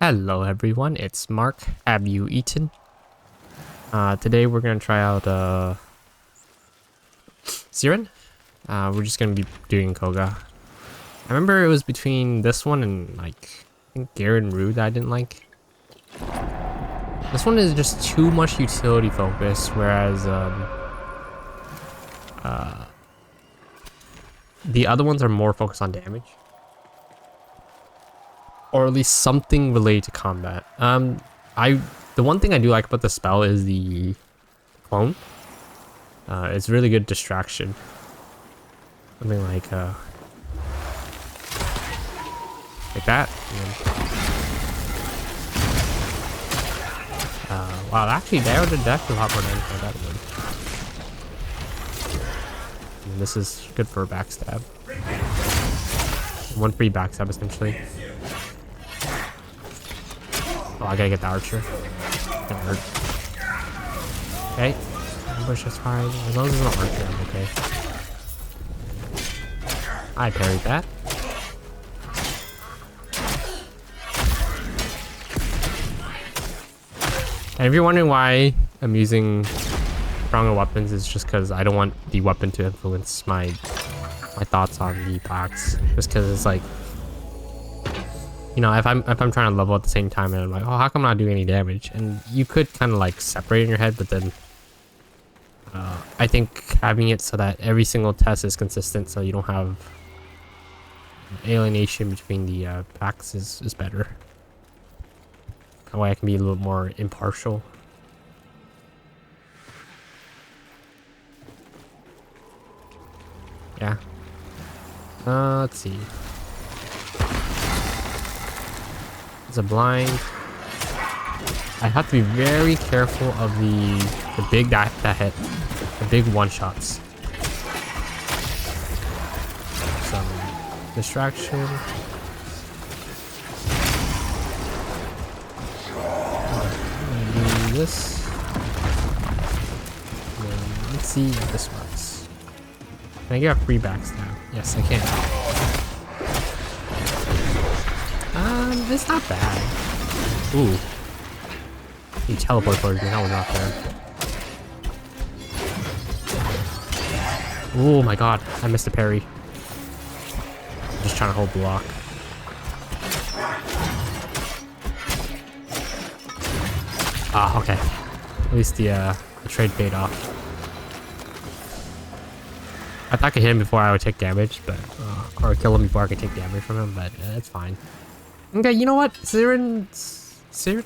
Hello everyone, it's Mark. Have you eaten? Today we're gonna try out Sirin. We're just gonna be doing Koga. I remember it was between this one and like I think Garen Rude that I didn't like. This one is just too much utility focus, whereas the other ones are more focused on damage. Or at least something related to combat. The one thing I do like about the spell is the clone. It's really good distraction. Something like that. Wow, actually that did a lot more damage than that would. And this is good for a backstab. One free backstab essentially. Oh, I gotta get the archer. Gonna hurt. Okay. Ambush is fine. As long as there's no archer, I'm okay. I parried that. And if you're wondering why I'm using stronger weapons, it's just because I don't want the weapon to influence my thoughts on the pacts. Just because it's like, you know, if I'm trying to level at the same time and I'm like, oh, how come I'm not doing any damage? And you could kind of like separate in your head, but then I think having it so that every single test is consistent, so you don't have alienation between the pacts is better. That way I can be a little more impartial. Yeah. Let's see. It's a blind. I have to be very careful of the big that hit. The big one-shots. Some distraction. Do this. And then let's see if this works. Can I get a free backstab? Yes, I can. It's not bad. Ooh. He teleport towards me. That was not there. Oh my god. I missed a parry. I'm just trying to hold block. Ah, okay. At least the trade paid off. I thought I could hit him before I would take damage, but or kill him before I could take damage from him, but it's fine. Okay, you know what? Sirin,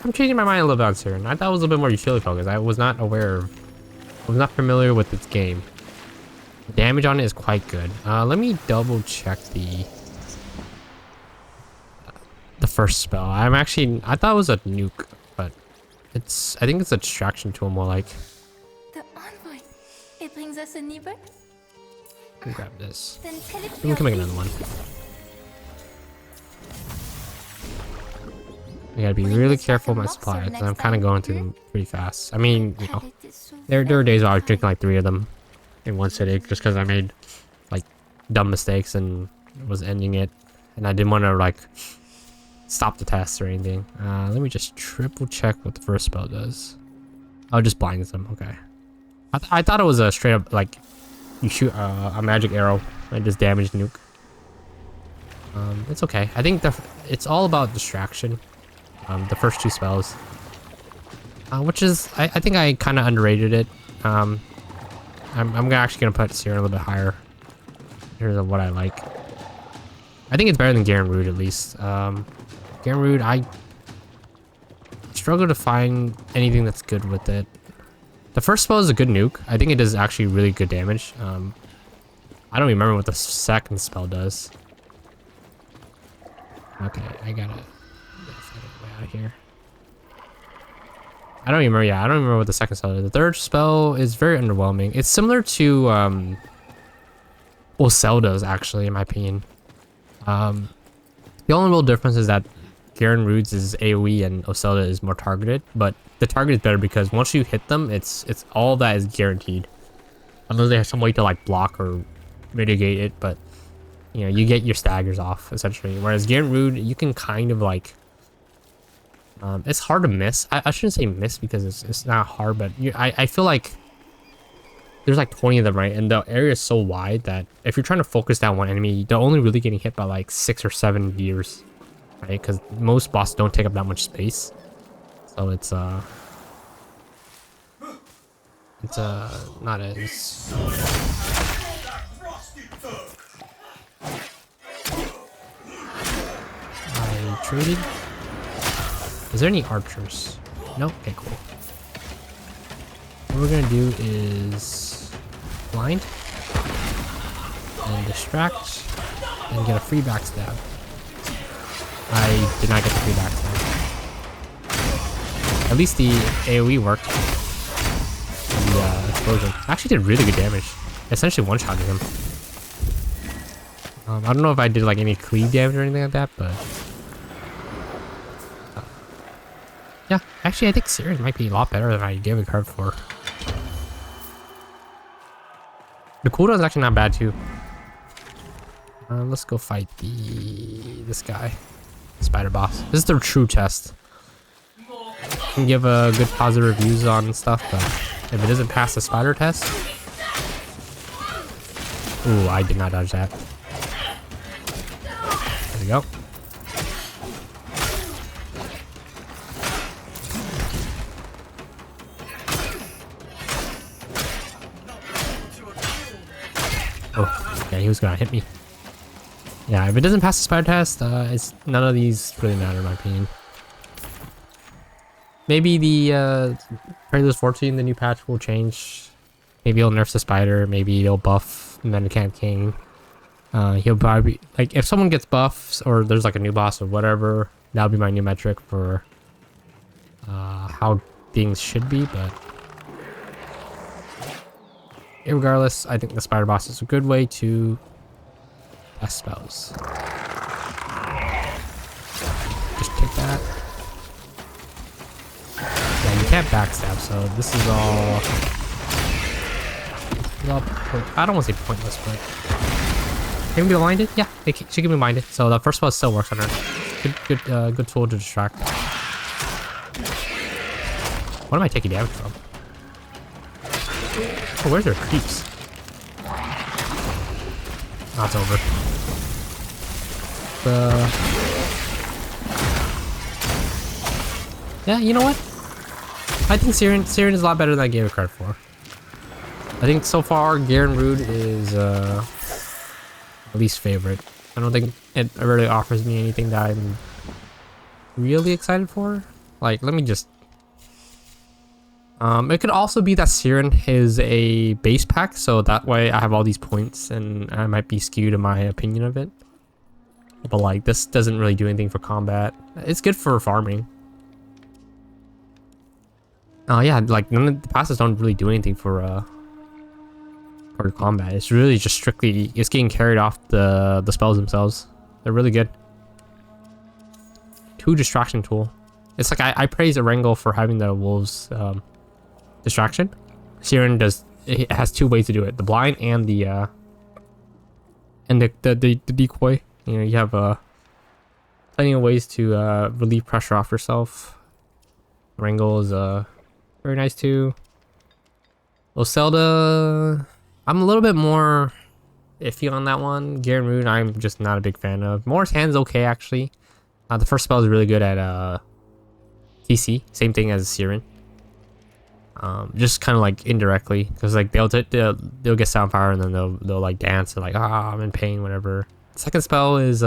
I'm changing my mind a little bit on Sirin. I thought it was a little bit more utility focused. I was not familiar with this game. The damage on it is quite good. Let me double check the first spell. I thought it was a nuke, but I think it's a distraction tool more like. The envoy. It brings us a new bird. Grab this. Then tell it We can make another one. I gotta be really careful with my supplies, because I'm kind of going through them pretty fast. I mean, you know, there are days where I was drinking like 3 of them in one sitting, just because I made like dumb mistakes and was ending it, and I didn't want to like stop the test or anything. Let me just triple check what the first spell does. Oh, just blinds them. Okay. I thought it was a straight up like you shoot a magic arrow and just damage nuke. It's okay. I think it's all about distraction. The first 2 spells, which is I think I kind of underrated it. I'm actually gonna put Sirin a little bit higher in terms of what I like. I think it's better than Garen Rude at least. Garen Rude, I struggle to find anything that's good with it. The first spell is a good nuke. I think it does actually really good damage. I don't remember what the second spell does. Okay, I gotta find a way out of here. I don't remember. Yeah, I don't remember what the second spell is. The third spell is very underwhelming. It's similar to Zelda's actually, in my opinion. The only real difference is that Garen Rude's is AoE and Zelda is more targeted, but the target is better because once you hit them, it's all that is guaranteed. Unless they have some way to like block or mitigate it, but you know, you get your staggers off essentially. Whereas Garen Rude, you can kind of like It's hard to miss. I shouldn't say miss because it's not hard, but I feel like there's like 20 of them, right? And the area is so wide that if you're trying to focus down one enemy, they're only really getting hit by like 6 or 7 gears, right? Because most bosses don't take up that much space. So it's not as... I traded. Is there any archers? No? Okay, cool. What we're gonna do is blind and distract and get a free backstab. I did not get the free backstab. At least the AoE worked. The explosion actually did really good damage. Essentially one-shotted him. I don't know if I did like any cleave damage or anything like that, but yeah, actually I think Sirin might be a lot better than I gave it credit for. The cooldown is actually not bad too. Let's go fight this guy, spider boss. This is the true test. You can give good positive reviews on stuff, but if it doesn't pass the spider test, ooh, I did not dodge that. There we go. Oh, yeah, he was gonna hit me. Yeah, if it doesn't pass the spider test, it's none of these really matter in my opinion. Maybe the Preludes 14, the new patch, will change. Maybe he'll nerf the spider. Maybe he'll buff Mendicant King. He'll probably like if someone gets buffs or there's like a new boss or whatever, that'll be my new metric for how things should be. But regardless, I think the spider boss is a good way to test spells. Just take that. Yeah, you can't backstab, so this is all I don't want to say pointless, but can we be blinded? Yeah, she can be blinded. So the first spell still works on her. Good tool to distract. What am I taking damage from? Oh, where's their creeps? Oh, it's over. Yeah, you know what? I think Sirin is a lot better than I gave it credit for. I think so far Garen Rude is least favorite. I don't think it really offers me anything that I'm really excited for. Like, let me just... it could also be that Sirin is a base pack, so that way I have all these points and I might be skewed in my opinion of it. But like, this doesn't really do anything for combat. It's good for farming. Yeah, like none of the passes don't really do anything for combat. It's really just strictly, it's getting carried off the spells themselves. They're really good. 2 distraction tool. It's like I praise Erangel for having the wolves distraction. Sirin does, it has 2 ways to do it: the blind and the decoy. You know, you have plenty of ways to relieve pressure off yourself. Erangel is very nice too. Zelda, I'm a little bit more iffy on that one. Garen Rude, I'm just not a big fan of. Morris Hand's okay actually. The first spell is really good at TC, same thing as Sirin. Just kind of like indirectly, because like they'll get sound power and then they'll like dance and like, ah, I'm in pain, whatever. Second spell is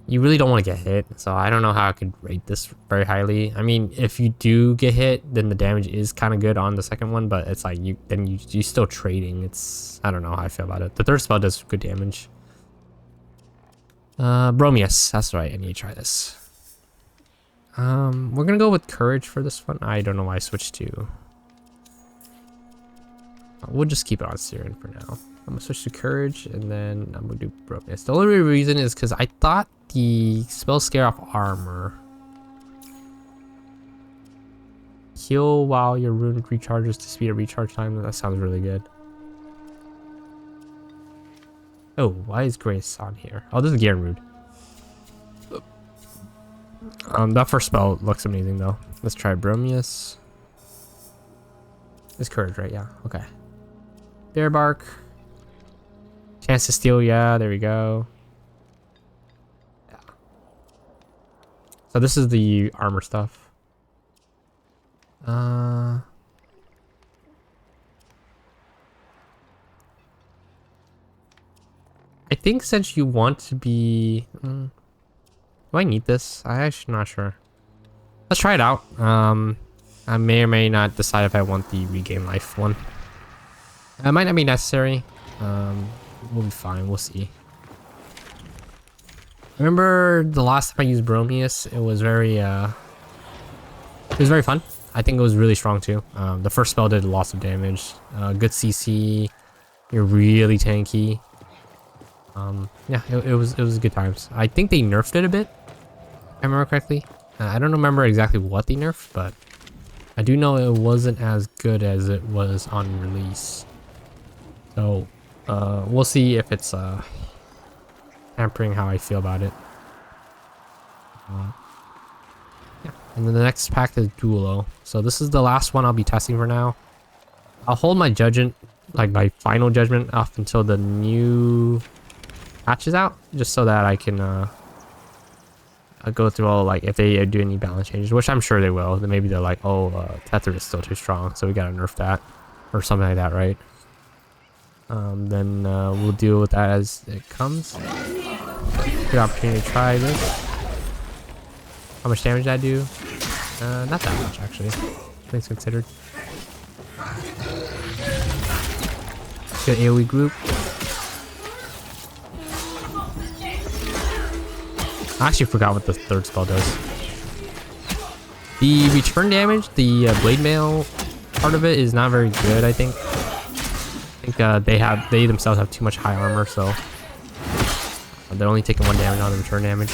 you really don't want to get hit, so I don't know how I could rate this very highly. I mean, if you do get hit, then the damage is kind of good on the second one, but it's like you still trading. It's, I don't know how I feel about it. The third spell does good damage. Bromius, that's right. I need to try this. We're gonna go with courage for this one. I don't know why I switched to. We'll just keep it on Sirin for now. I'm gonna switch to courage and then I'm gonna do Bromius. The only reason is because I thought the spells scare off armor. Heal while your rune recharges to speed of recharge time. That sounds really good. Oh, why is Grace on here? Oh, this is Garen Rude. That first spell looks amazing though. Let's try Bromius. It's courage, right? Yeah. Okay. Bear bark. Chance to steal. Yeah. There we go. Yeah. So this is the armor stuff. I think since you want to be... do I need this? I actually not sure. Let's try it out. I may or may not decide if I want the regain life one. It might not be necessary. We'll be fine. We'll see. Remember the last time I used Bromius? It was very fun. I think it was really strong too. The first spell did lots of damage. Good CC. You're really tanky. Yeah, it was good times. I think they nerfed it a bit, if I remember correctly. I don't remember exactly what they nerfed, but I do know it wasn't as good as it was on release. So we'll see if it's hampering how I feel about it. Yeah, and then the next pact is Duelo. So this is the last one I'll be testing for now. I'll hold my judgment, like my final judgment, up until the new patch is out, just so that I can go through all, like, if they do any balance changes, which I'm sure they will. Then maybe they're like, oh, Tether is still too strong, so we gotta nerf that, or something like that, right? Then we'll deal with that as it comes. Good opportunity to try this. How much damage did I do? Not that much, actually. Things considered. Good AoE group. I actually forgot what the third spell does. The return damage, the blade mail part of it is not very good, I think. I think they themselves have too much high armor, so they're only taking 1 damage on the return damage.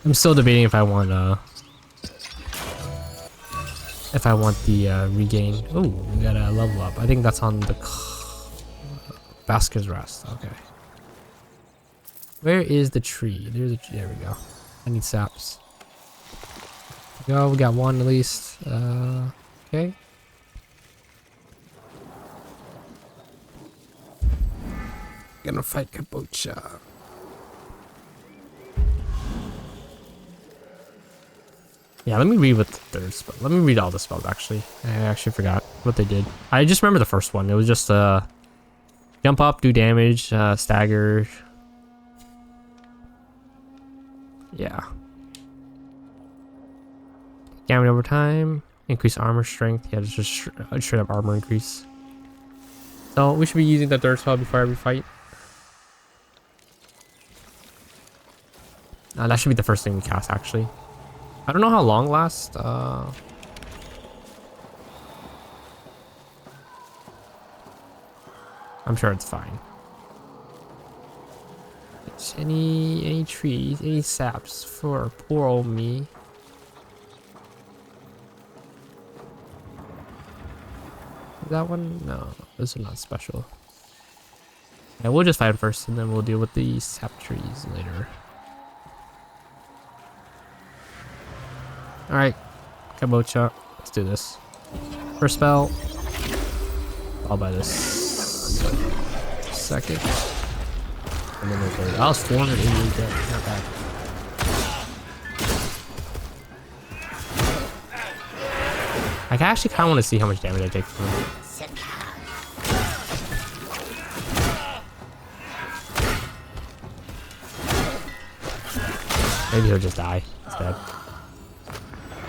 I'm still debating if I want the regain. Oh, we got a level up. I think that's on the Vasquez Rest. Okay. Where is the tree? There we go. I need saps. There we go. We got one at least. Okay. Gonna fight Kabocha. Yeah, let me read what the third spell. Let me read all the spells, actually. I actually forgot what they did. I just remember the first one. It was just jump up, do damage, stagger. Yeah. Damage over time, increase armor strength. Yeah, just straight up armor increase. So we should be using the third spell before every fight. That should be the first thing we cast, actually. I don't know how long lasts. I'm sure it's fine. Any trees, any saps for poor old me. Is that one? No, this is not special. Yeah, we'll just fight first, and then we'll deal with the sap trees later. Alright, Kabocha, let's do this. First spell, followed by this second, and then the third. I was 488 dead, not bad. I actually kind of want to see how much damage I take from him. Maybe he'll just die instead.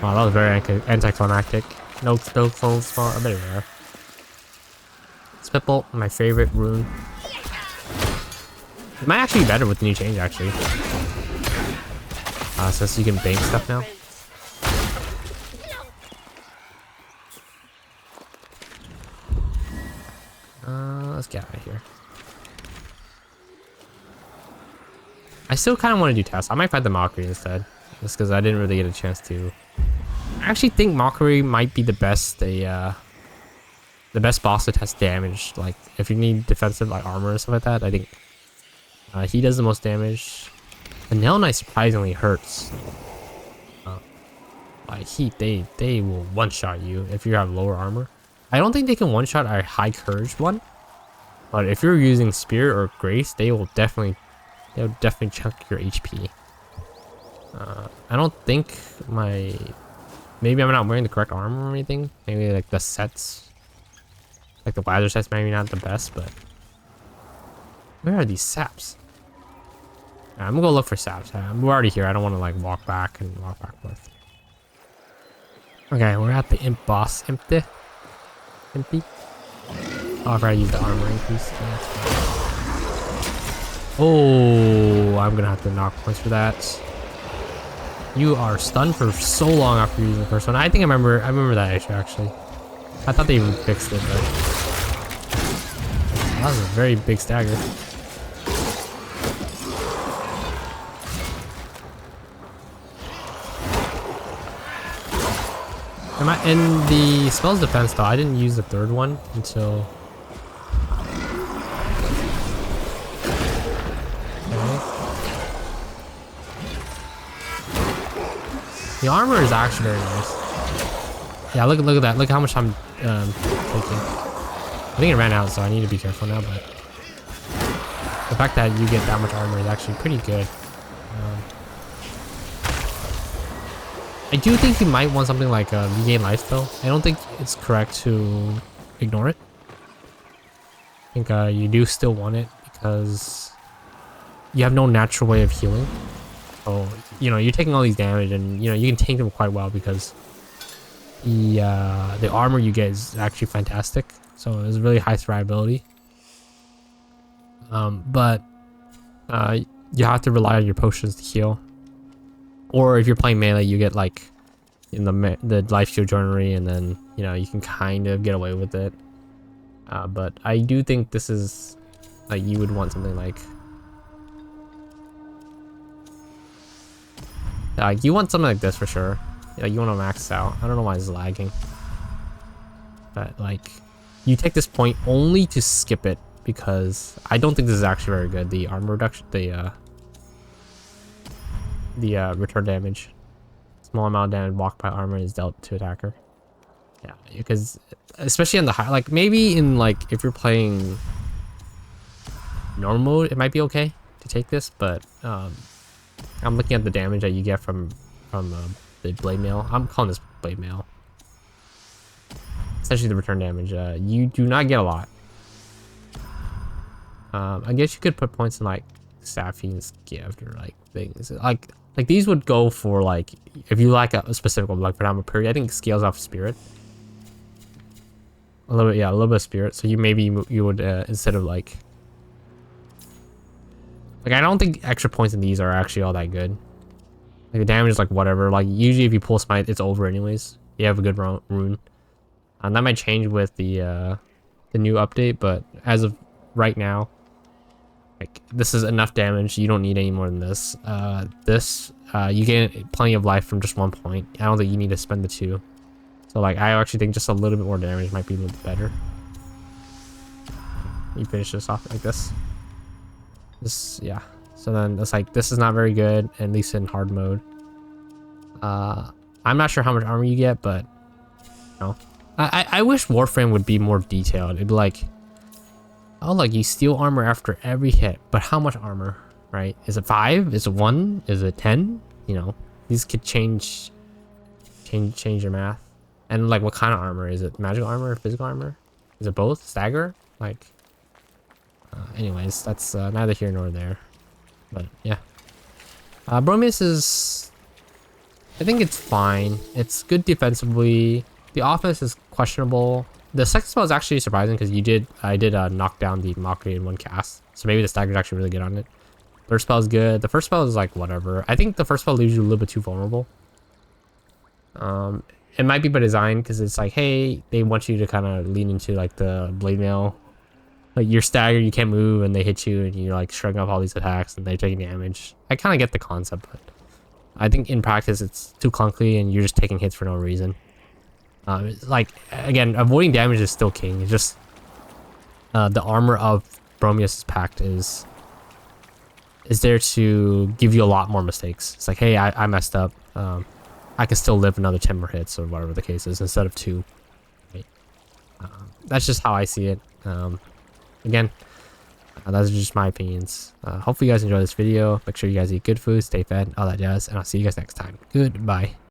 Wow, that was very anticlimactic. No phone spawn. I bet it there. Spitbolt, my favorite rune. It might actually be better with the new change, actually. Since you can bank stuff now. Let's get out of here. I still kind of want to do tests. I might fight the Mockery instead. Just because I didn't really get a chance to. I actually think Mockery might be the best the best boss that has damage. Like if you need defensive like armor and stuff like that, I think he does the most damage. The Nail Knight surprisingly hurts. Like they will one shot you if you have lower armor. I don't think they can one shot a high courage one, but if you're using Spirit or Grace, they'll definitely chunk your HP. I don't think maybe I'm not wearing the correct armor or anything. Maybe like the sets, like the ladder sets, maybe not the best. But where are these saps? I'm gonna go look for saps. We're already here. I don't want to like walk back and walk back forth. Okay, we're at the imp boss. Empty. Oh, I forgot to use the armor increase. Oh, I'm gonna have to knock points for that. You are stunned for so long after using the first one. I think I remember that issue actually. I thought they even fixed it, but that was a very big stagger. In the spell's defense though, I didn't use the third one until... Okay. The armor is actually very nice. Yeah, look at that. Look how much I'm taking. I think it ran out, so I need to be careful now, but... the fact that you get that much armor is actually pretty good. I do think you might want something like regain life though. I don't think it's correct to ignore it. I think you do still want it because you have no natural way of healing. So, you know, you're taking all these damage and, you know, you can tank them quite well because the armor you get is actually fantastic. So it's really high survivability. But you have to rely on your potions to heal. Or if you're playing melee, you get like in the life shield joinery, and then you know you can kind of get away with it. But I do think this is like you would want something like you want something like this for sure. Like you want to max out. I don't know why it's lagging, but like you take this point only to skip it because I don't think this is actually very good. The armor reduction, the return damage, small amount of damage blocked by armor is dealt to attacker. Yeah, because especially in the high, like maybe in like if you're playing normal mode, it might be okay to take this, but I'm looking at the damage that you get from the blade mail. I'm calling this blade mail. Essentially the return damage. You do not get a lot. I guess you could put points in like Sapphine's gift or like things like these would go for like if you like a specific one, like for example period. I think scales off spirit a little bit, a little bit of spirit. So you would instead of like I don't think extra points in these are actually all that good. Like the damage is like whatever. Like usually if you pull smite, it's over anyways. You have a good rune, and that might change with the new update. But as of right now, like this is enough damage. You don't need any more than this. You get plenty of life from just 1 point. I don't think you need to spend the 2. So like I actually think just a little bit more damage might be a little bit better. You finish this off like this. Yeah. So then it's like this is not very good, at least in hard mode. I'm not sure how much armor you get, but you know, I wish Warframe would be more detailed. It'd be like, oh, like you steal armor after every hit, but how much armor, right? Is it 5? Is it 1? Is it 10? You know, these could change your math. And like, what kind of armor? Is it magical armor or physical armor? Is it both? Stagger? Like, anyways, that's neither here nor there. But yeah, Bromius is, I think it's fine. It's good defensively. The offense is questionable. The second spell is actually surprising because I did knock down the mockery in 1 cast, so maybe the stagger is actually really good on it. Third spell is good. The first spell is like whatever. I think the first spell leaves you a little bit too vulnerable. It might be by design because it's like, hey, they want you to kind of lean into like the blade mail. Like you're staggered, you can't move, and they hit you, and you're like shrugging off all these attacks, and they're taking damage. I kind of get the concept, but I think in practice it's too clunky, and you're just taking hits for no reason. Like, again, avoiding damage is still king. It's just the armor of Bromius' pact is there to give you a lot more mistakes. It's like, hey, I messed up. I can still live another 10 more hits or whatever the case is instead of 2. Right? That's just how I see it. Again, those are just my opinions. Hopefully you guys enjoy this video. Make sure you guys eat good food, stay fed, all that jazz, and I'll see you guys next time. Goodbye.